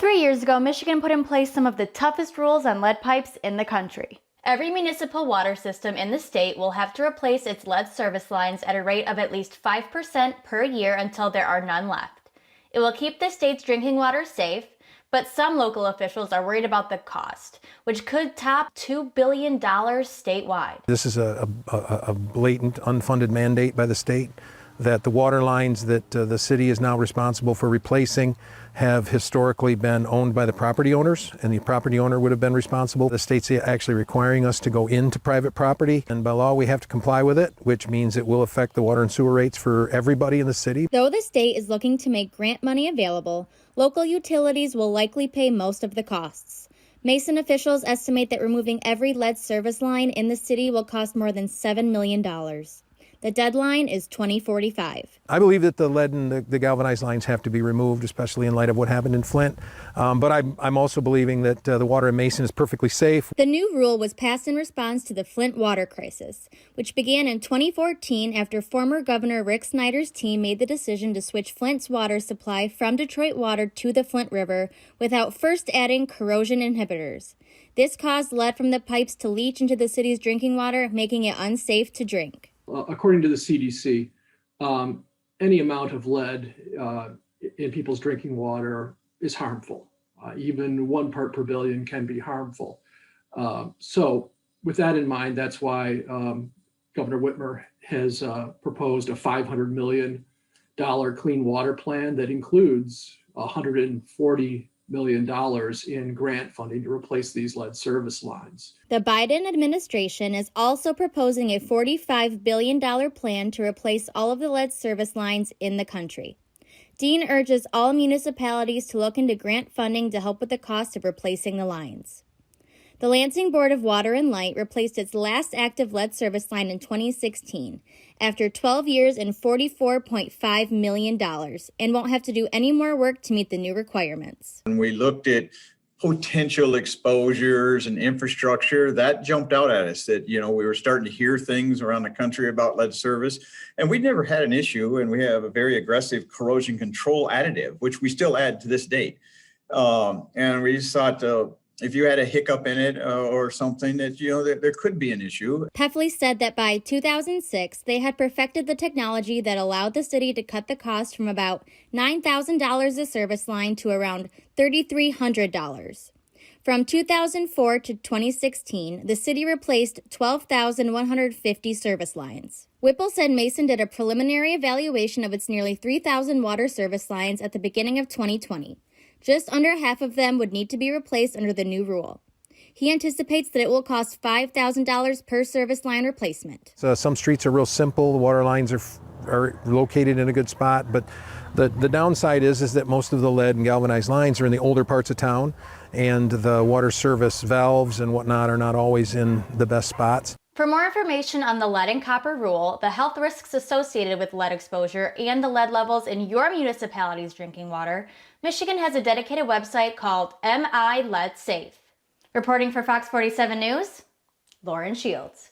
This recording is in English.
3 years ago, Michigan put in place some of the toughest rules on lead pipes in the country. Every municipal water system in the state will have to replace its lead service lines at a rate of at least 5% per year until there are none left. It will keep the state's drinking water safe, but some local officials are worried about the cost, which could top $2 billion statewide. This is a blatant unfunded mandate by the state that the water lines that the city is now responsible for replacing have historically been owned by the property owners, and the property owner would have been responsible. The state's actually requiring us to go into private property, and by law we have to comply with it, which means it will affect the water and sewer rates for everybody in the city. Though the state is looking to make grant money available, local utilities will likely pay most of the costs. Mason officials estimate that removing every lead service line in the city will cost more than $7 million. The deadline is 2045. I believe that the lead and the galvanized lines have to be removed, especially in light of what happened in Flint. But I'm also believing that the water in Mason is perfectly safe. The new rule was passed in response to the Flint water crisis, which began in 2014 after former Governor Rick Snyder's team made the decision to switch Flint's water supply from Detroit water to the Flint River without first adding corrosion inhibitors. This caused lead from the pipes to leach into the city's drinking water, making it unsafe to drink. According to the CDC, any amount of lead in people's drinking water is harmful. Even 1 part per billion can be harmful. So with that in mind, that's why Governor Whitmer has proposed a $500 million clean water plan that includes $140 million in grant funding to replace these lead service lines. The Biden administration is also proposing a $45 billion plan to replace all of the lead service lines in the country. Dean urges all municipalities to look into grant funding to help with the cost of replacing the lines. The Lansing Board of Water and Light replaced its last active lead service line in 2016 after 12 years and $44.5 million and won't have to do any more work to meet the new requirements. When we looked at potential exposures and infrastructure, that jumped out at us that, we were starting to hear things around the country about lead service, and we'd never had an issue, and we have a very aggressive corrosion control additive, which we still add to this date. And we just thought, if you had a hiccup in it or something that, that there could be an issue. Peffley said that by 2006, they had perfected the technology that allowed the city to cut the cost from about $9,000 a service line to around $3,300. From 2004 to 2016, the city replaced 12,150 service lines. Whipple said Mason did a preliminary evaluation of its nearly 3,000 water service lines at the beginning of 2020. Just under half of them would need to be replaced under the new rule. He anticipates that it will cost $5,000 per service line replacement. So some streets are real simple. The water lines are located in a good spot, but the downside is that most of the lead and galvanized lines are in the older parts of town, and the water service valves and whatnot are not always in the best spots. For more information on the lead and copper rule, the health risks associated with lead exposure, and the lead levels in your municipality's drinking water, Michigan has a dedicated website called MI Lead Safe. Reporting for Fox 47 News, Lauren Shields.